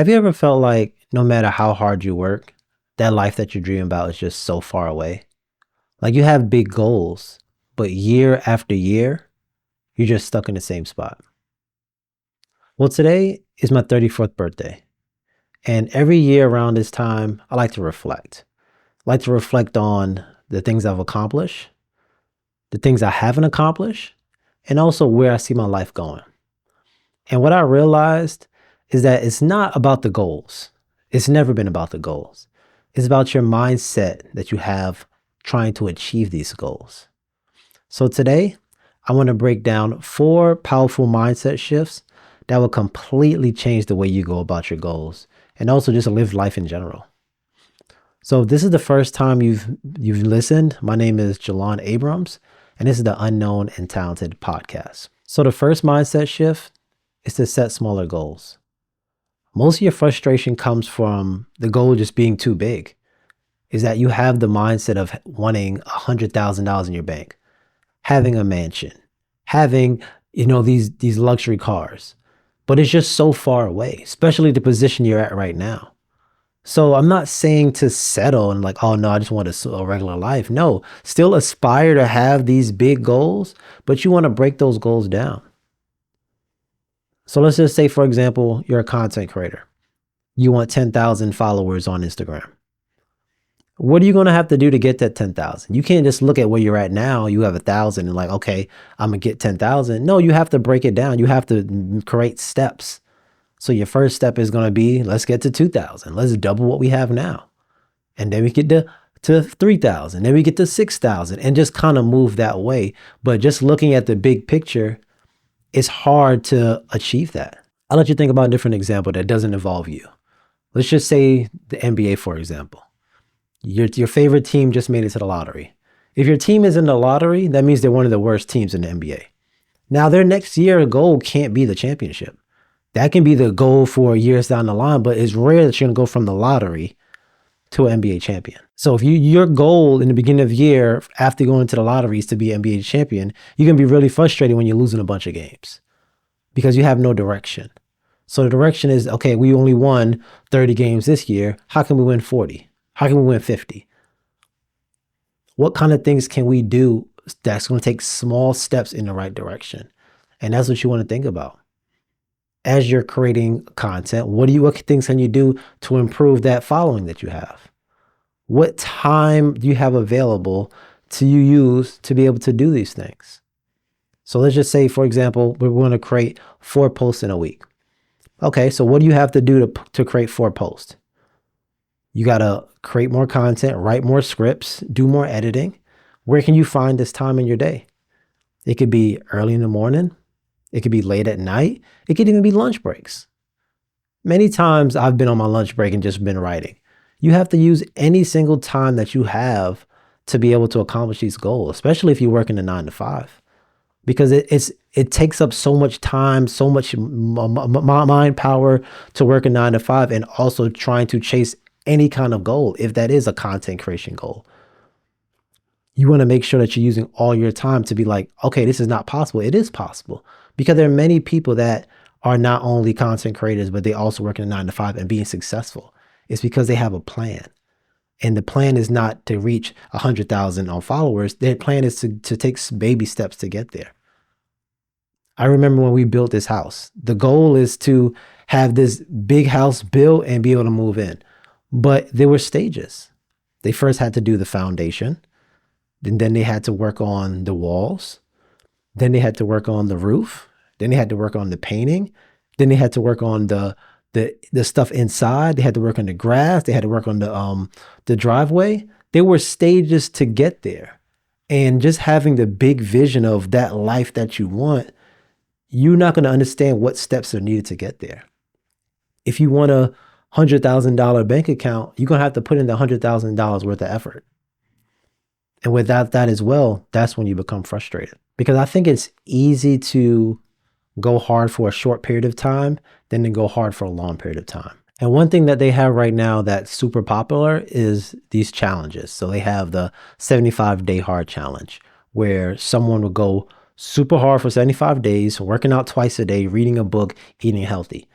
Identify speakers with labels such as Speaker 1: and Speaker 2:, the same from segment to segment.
Speaker 1: Have you ever felt like no matter how hard you work, that life that you dream about is just so far away? Like you have big goals, but year after year, you're just stuck in the same spot. Well, today is my 34th birthday. And every year around this time, I like to reflect. I like to reflect on the things I've accomplished, the things I haven't accomplished, and also where I see my life going. And what I realized is that it's not about the goals. It's never been about the goals. It's about your mindset that you have trying to achieve these goals. So today, I want to break down 4 powerful mindset shifts that will completely change the way you go about your goals and also just live life in general. So if this is the first time you've listened, my name is Jalon Abrams, and this is the Unknown and Talented podcast. So the first mindset shift is to set smaller goals. Most of your frustration comes from the goal just being too big. Is that you have the mindset of wanting $100,000 in your bank, having a mansion, having, these luxury cars, but it's just so far away, especially the position you're at right now. So I'm not saying to settle and like, oh no, I just want a regular life. No, still aspire to have these big goals, but you want to break those goals down. So let's just say, for example, you're a content creator. You want 10,000 followers on Instagram. What are you going to have to do to get that 10,000? You can't just look at where you're at now. You have 1,000 and like, okay, I'm going to get 10,000. No, you have to break it down. You have to create steps. So your first step is going to be, let's get to 2,000. Let's double what we have now. And then we get to 3,000. Then we get to 6,000 and just kind of move that way. But just looking at the big picture, it's hard to achieve that. I'll let you think about a different example that doesn't involve you. Let's just say the NBA, for example. Your favorite team just made it to the lottery. If your team is in the lottery, that means they're one of the worst teams in the NBA. Now, their next year goal can't be the championship. That can be the goal for years down the line, but it's rare that you're going to go from the lottery to an NBA champion. So if your goal in the beginning of the year after going to the lottery is to be an NBA champion, you're going to be really frustrated when you're losing a bunch of games because you have no direction. So the direction is, okay, we only won 30 games this year. How can we win 40? How can we win 50? What kind of things can we do that's going to take small steps in the right direction? And that's what you want to think about. As you're creating content, what things can you do to improve that following that you have? What time do you have available to use to be able to do these things? So let's just say, for example, we're going to create 4 posts in a week. Okay, so what do you have to do to create 4 posts? You got to create more content, write more scripts, do more editing. Where can you find this time in your day? It could be early in the morning. It could be late at night. It could even be lunch breaks. Many times I've been on my lunch break and just been writing. You have to use any single time that you have to be able to accomplish these goals, especially if you work in a 9 to 5, because it takes up so much time, so much mind power to work a 9 to 5 and also trying to chase any kind of goal, if that is a content creation goal. You want to make sure that you're using all your time to be like, okay, this is not possible. It is possible, because there are many people that are not only content creators, but they also work in a 9 to 5 and being successful. It's because they have a plan. And the plan is not to reach 100,000 on followers. Their plan is to take baby steps to get there. I remember when we built this house, the goal is to have this big house built and be able to move in. But there were stages. They first had to do the foundation. And then they had to work on the walls. Then they had to work on the roof. Then they had to work on the painting. Then they had to work on the stuff inside. They had to work on the grass. They had to work on the driveway. There were stages to get there. And just having the big vision of that life that you want, you're not going to understand what steps are needed to get there. If you want a $100,000 bank account, you're going to have to put in the $100,000 worth of effort. And without that as well, that's when you become frustrated. Because I think it's easy to go hard for a short period of time than to go hard for a long period of time. And one thing that they have right now that's super popular is these challenges. So they have the 75-day hard challenge, where someone will go super hard for 75 days, working out twice a day, reading a book, eating healthy.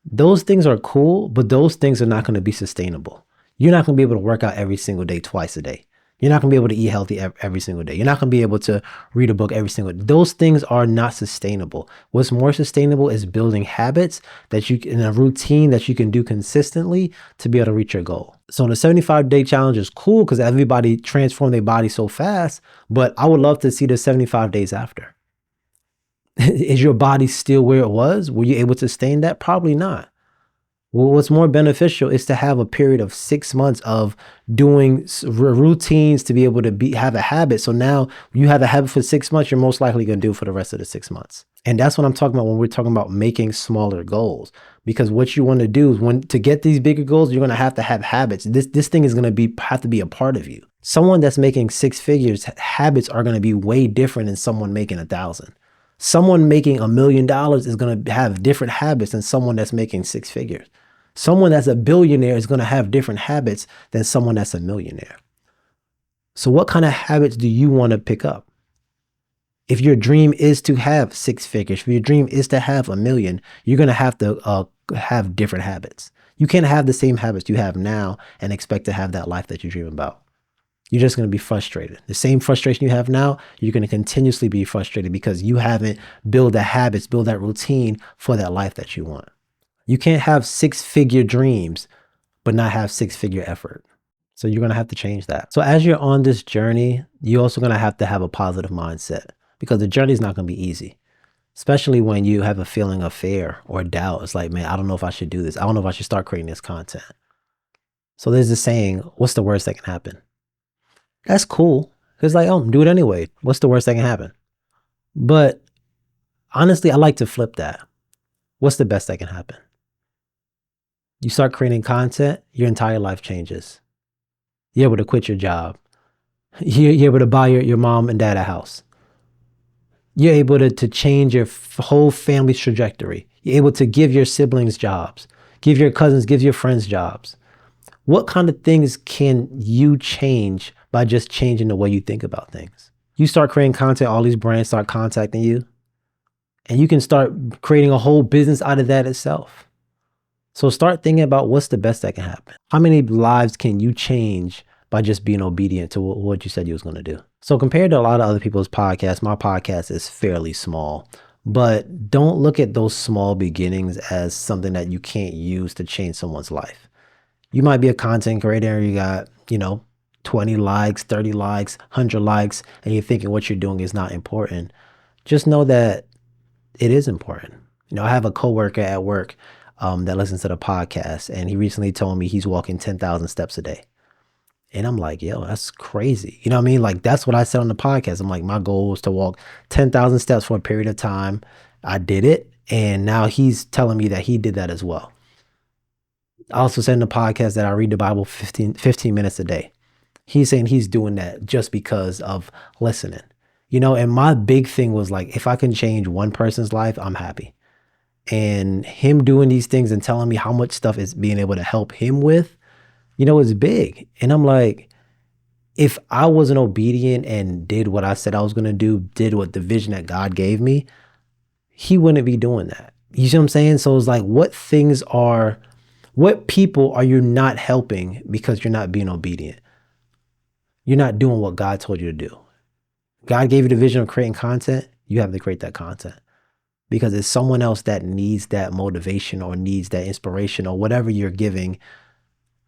Speaker 1: Those things are cool, but those things are not going to be sustainable. You're not going to be able to work out every single day, twice a day. You're not going to be able to eat healthy every single day. You're not going to be able to read a book every single day. Those things are not sustainable. What's more sustainable is building habits that you in a routine that you can do consistently to be able to reach your goal. So the 75-day challenge is cool because everybody transformed their body so fast, but I would love to see the 75 days after. Is your body still where it was? Were you able to sustain that? Probably not. Well, what's more beneficial is to have a period of 6 months of doing routines to be able to have a habit. So now you have a habit for 6 months, you're most likely going to do it for the rest of the 6 months. And that's what I'm talking about when we're talking about making smaller goals. Because what you want to do is to get these bigger goals, you're going to have habits. This thing is going to have to be a part of you. Someone that's making 6 figures, habits are going to be way different than someone making 1,000. Someone making $1 million is going to have different habits than someone that's making 6 figures. Someone that's a billionaire is going to have different habits than someone that's a millionaire. So what kind of habits do you want to pick up? If your dream is to have 6 figures, if your dream is to have $1 million, you're going to have to have different habits. You can't have the same habits you have now and expect to have that life that you dream about. You're just going to be frustrated. The same frustration you have now, you're going to continuously be frustrated because you haven't built the habits, build that routine for that life that you want. You can't have 6-figure dreams, but not have 6-figure effort. So you're going to have to change that. So as you're on this journey, you're also going to have a positive mindset because the journey is not going to be easy, especially when you have a feeling of fear or doubt. It's like, man, I don't know if I should do this. I don't know if I should start creating this content. So there's this saying, what's the worst that can happen? That's cool. It's like, oh, do it anyway. What's the worst that can happen? But honestly, I like to flip that. What's the best that can happen? You start creating content, your entire life changes. You're able to quit your job. You're able to buy your mom and dad a house. You're able to change your whole family's trajectory. You're able to give your siblings jobs, give your cousins, give your friends jobs. What kind of things can you change by just changing the way you think about things? You start creating content, all these brands start contacting you, and you can start creating a whole business out of that itself. So start thinking about what's the best that can happen. How many lives can you change by just being obedient to what you said you was going to do? So compared to a lot of other people's podcasts, my podcast is fairly small, but don't look at those small beginnings as something that you can't use to change someone's life. You might be a content creator and you got, 20 likes, 30 likes, 100 likes, and you're thinking what you're doing is not important. Just know that it is important. I have a coworker at work that listens to the podcast, and he recently told me he's walking 10,000 steps a day. And I'm like, yo, that's crazy. You know what I mean? Like, that's what I said on the podcast. I'm like, my goal was to walk 10,000 steps for a period of time. I did it. And now he's telling me that he did that as well. I also said in the podcast that I read the Bible 15 minutes a day. He's saying he's doing that just because of listening. And my big thing was like, if I can change one person's life, I'm happy. And him doing these things and telling me how much stuff is being able to help him with, is big. And I'm like, if I wasn't obedient and did what I said I was going to do, did what the vision that God gave me, he wouldn't be doing that. You see what I'm saying? So it's like, what people are you not helping because you're not being obedient? You're not doing what God told you to do. God gave you the vision of creating content. You have to create that content because it's someone else that needs that motivation or needs that inspiration or whatever you're giving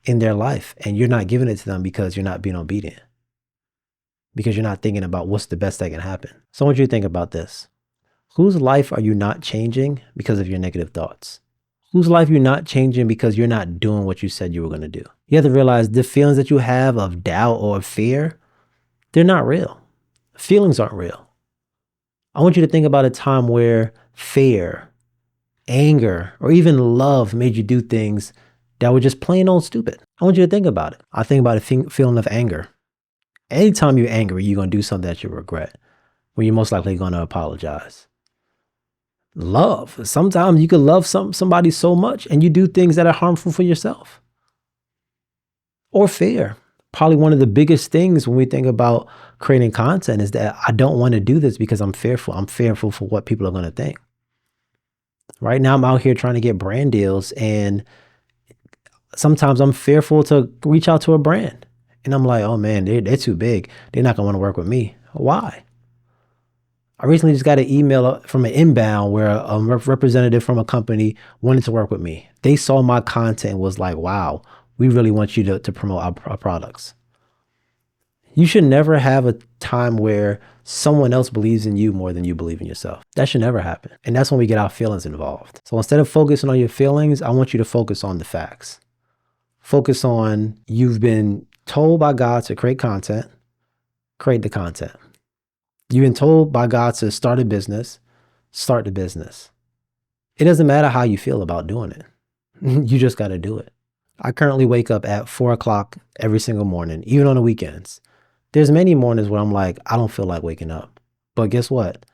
Speaker 1: in their life. And you're not giving it to them because you're not being obedient, because you're not thinking about what's the best that can happen. So I want you to think about this. Whose life are you not changing because of your negative thoughts? Whose life you're not changing because you're not doing what you said you were going to do? You have to realize the feelings that you have of doubt or fear, they're not real. Feelings aren't real. I want you to think about a time where fear, anger, or even love made you do things that were just plain old stupid. I want you to think about it. I think about a feeling of anger. Anytime you're angry, you're going to do something that you regret, when you're most likely going to apologize. Love. Sometimes you could love somebody so much and you do things that are harmful for yourself. Or fear. Probably one of the biggest things when we think about creating content is that I don't want to do this because I'm fearful. I'm fearful for what people are going to think. Right now, I'm out here trying to get brand deals, and sometimes I'm fearful to reach out to a brand. And I'm like, oh man, they're too big. They're not gonna want to work with me. Why? I recently just got an email from an inbound where a representative from a company wanted to work with me. They saw my content and was like, wow, we really want you to promote our products. You should never have a time where someone else believes in you more than you believe in yourself. That should never happen. And that's when we get our feelings involved. So instead of focusing on your feelings, I want you to focus on the facts. Focus on you've been told by God to create content, create the content. You've been told by God to start a business, start the business. It doesn't matter how you feel about doing it. You just got to do it. I currently wake up at 4 o'clock every single morning, even on the weekends. There's many mornings where I'm like, I don't feel like waking up. But guess what?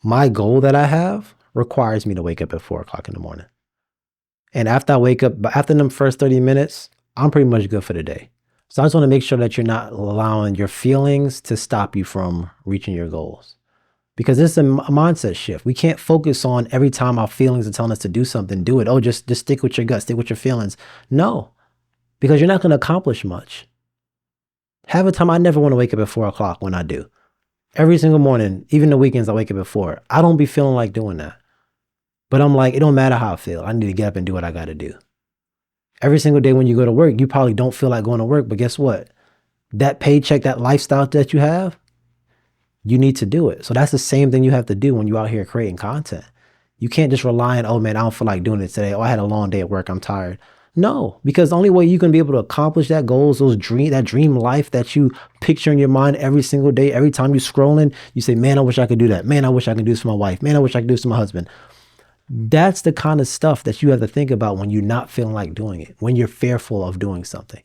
Speaker 1: My goal that I have requires me to wake up at 4 o'clock in the morning. And after I wake up, after them first 30 minutes, I'm pretty much good for the day. So I just want to make sure that you're not allowing your feelings to stop you from reaching your goals. Because it's a mindset shift. We can't focus on every time our feelings are telling us to do something, do it. Oh, just stick with your gut, stick with your feelings. No, because you're not going to accomplish much. Have a time. I never want to wake up at 4 o'clock when I do. Every single morning, even the weekends, I wake up at 4. I don't be feeling like doing that. But I'm like, it don't matter how I feel. I need to get up and do what I got to do. Every single day when you go to work, you probably don't feel like going to work. But guess what? That paycheck, that lifestyle that you have, you need to do it. So that's the same thing you have to do when you're out here creating content. You can't just rely on, oh man, I don't feel like doing it today. Oh, I had a long day at work. I'm tired. No, because the only way you can be able to accomplish that goals, that dream life that you picture in your mind every single day, every time you're scrolling, you say, man, I wish I could do that. Man, I wish I could do this for my wife. Man, I wish I could do this for my husband. That's the kind of stuff that you have to think about when you're not feeling like doing it, when you're fearful of doing something.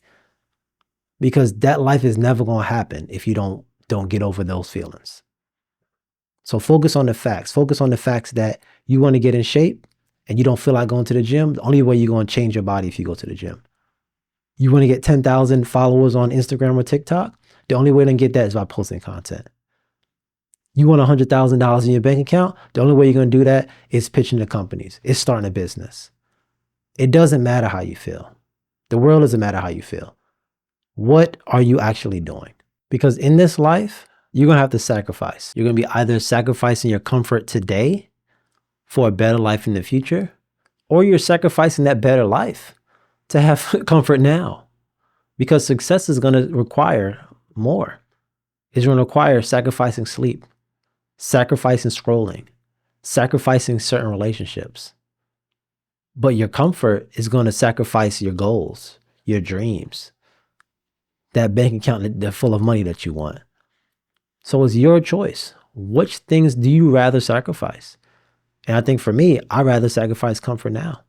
Speaker 1: Because that life is never going to happen if you don't get over those feelings. So focus on the facts. Focus on the facts that you want to get in shape and you don't feel like going to the gym. The only way you're going to change your body if you go to the gym. You want to get 10,000 followers on Instagram or TikTok? The only way to get that is by posting content. You want $100,000 in your bank account? The only way you're going to do that is pitching to companies. It's starting a business. It doesn't matter how you feel. The world doesn't matter how you feel. What are you actually doing? Because in this life, you're going to have to sacrifice. You're going to be either sacrificing your comfort today for a better life in the future, or you're sacrificing that better life to have comfort now. Because success is going to require more. It's going to require sacrificing sleep, sacrificing scrolling, sacrificing certain relationships. But your comfort is going to sacrifice your goals, your dreams, that bank account that's full of money that you want. So it's your choice. Which things do you rather sacrifice? And I think for me, I'd rather sacrifice comfort now.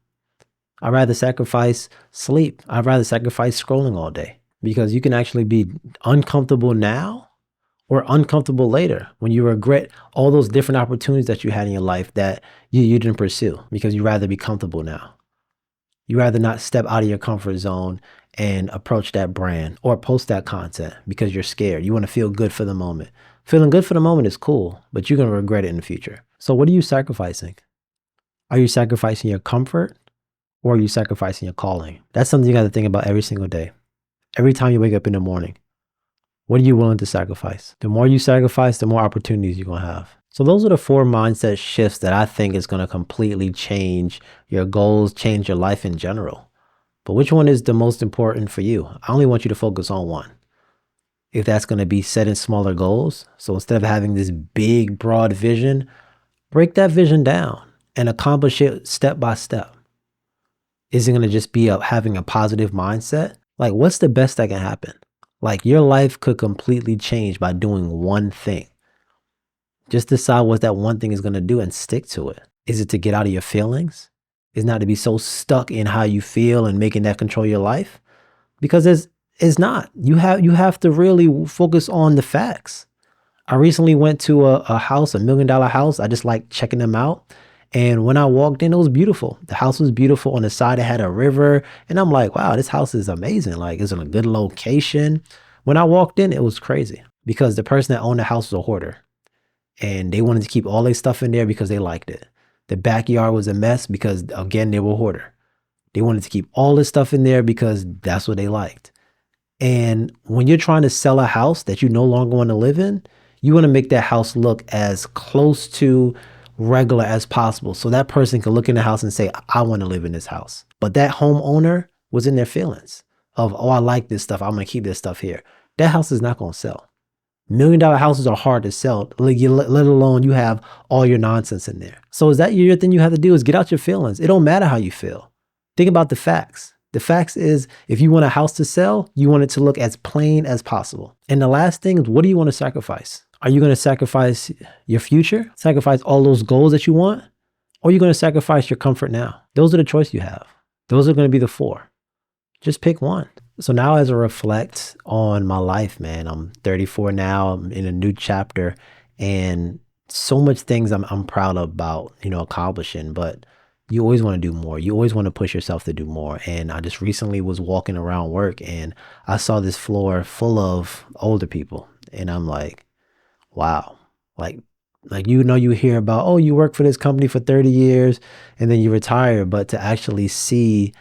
Speaker 1: I'd rather sacrifice sleep. I'd rather sacrifice scrolling all day, because you can actually be uncomfortable now or uncomfortable later when you regret all those different opportunities that you had in your life that you didn't pursue because you'd rather be comfortable now. You'd rather not step out of your comfort zone and approach that brand or post that content because you're scared. You want to feel good for the moment. Feeling good for the moment is cool, but you're going to regret it in the future. So what are you sacrificing? Are you sacrificing your comfort, or are you sacrificing your calling? That's something you got to think about every single day. Every time you wake up in the morning, what are you willing to sacrifice? The more you sacrifice, the more opportunities you're going to have. So those are the 4 mindset shifts that I think is going to completely change your goals, change your life in general. But which one is the most important for you? I only want you to focus on one. If that's going to be setting smaller goals. So instead of having this big, broad vision, break that vision down and accomplish it step by step. Is it going to just be having a positive mindset? Like, what's the best that can happen? Like, your life could completely change by doing one thing. Just decide what that one thing is going to do and stick to it. Is it to get out of your feelings? Is not to be so stuck in how you feel and making that control your life? Because it's not. You have to really focus on the facts. I recently went to a house, $1 million house. I just like checking them out. And when I walked in, it was beautiful. The house was beautiful. On the side, it had a river. And I'm like, wow, this house is amazing. Like, it's in a good location. When I walked in, it was crazy because the person that owned the house was a hoarder. And they wanted to keep all their stuff in there because they liked it. The backyard was a mess because, again, they were a hoarder. They wanted to keep all this stuff in there because that's what they liked. And when you're trying to sell a house that you no longer want to live in, you want to make that house look as close to regular as possible. So that person can look in the house and say, I want to live in this house. But that homeowner was in their feelings of, oh, I like this stuff. I'm going to keep this stuff here. That house is not going to sell. $1 million houses are hard to sell, let alone you have all your nonsense in there. So is that your thing you have to do is get out your feelings. It don't matter how you feel. Think about the facts. The facts is if you want a house to sell, you want it to look as plain as possible. And the last thing is, what do you want to sacrifice? Are you going to sacrifice your future? Sacrifice all those goals that you want? Or are you going to sacrifice your comfort now? Those are the choice you have. Those are going to be the 4. Just pick one. So now as I reflect on my life, man, I'm 34 now. I'm in a new chapter and so much things I'm proud about, accomplishing, but you always want to do more. You always want to push yourself to do more. And I just recently was walking around work and I saw this floor full of older people. And I'm like, wow, like, you hear about, oh, you work for this company for 30 years and then you retire, but to actually see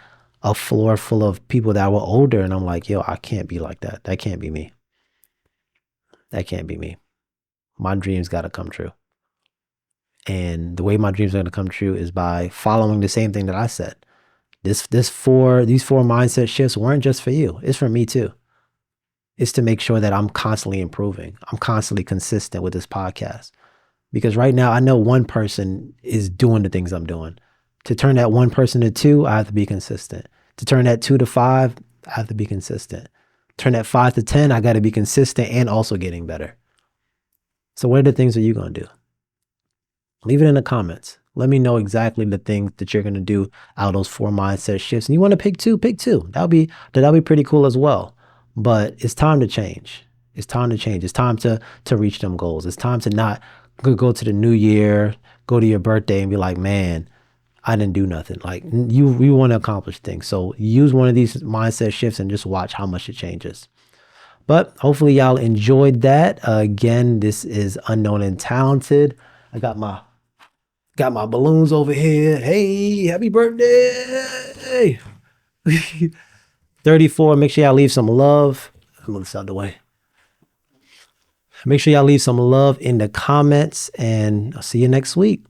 Speaker 1: a floor full of people that were older. And I'm like, yo, I can't be like that. That can't be me. That can't be me. My dreams got to come true. And the way my dreams are going to come true is by following the same thing that I said. These 4 mindset shifts weren't just for you. It's for me too. It's to make sure that I'm constantly improving. I'm constantly consistent with this podcast. Because right now I know one person is doing the things I'm doing. To turn that 1 person to 2, I have to be consistent. To turn that 2 to 5, I have to be consistent. Turn that 5 to 10, I got to be consistent and also getting better. So what are the things that you're going to do? Leave it in the comments. Let me know exactly the things that you're going to do out of those 4 mindset shifts. And you want to pick 2, pick 2. That'll be pretty cool as well. But it's time to change. It's time to change. It's time to reach them goals. It's time to not go to the new year, go to your birthday and be like, man, I didn't do nothing. Like you want to accomplish things. So use one of these mindset shifts and just watch how much it changes. But hopefully y'all enjoyed that. Again, this is Unknown and Talented. I got my balloons over here. Hey, happy birthday. 34. Make sure y'all leave some love. I'm gonna out the way. Make sure y'all leave some love in the comments and I'll see you next week.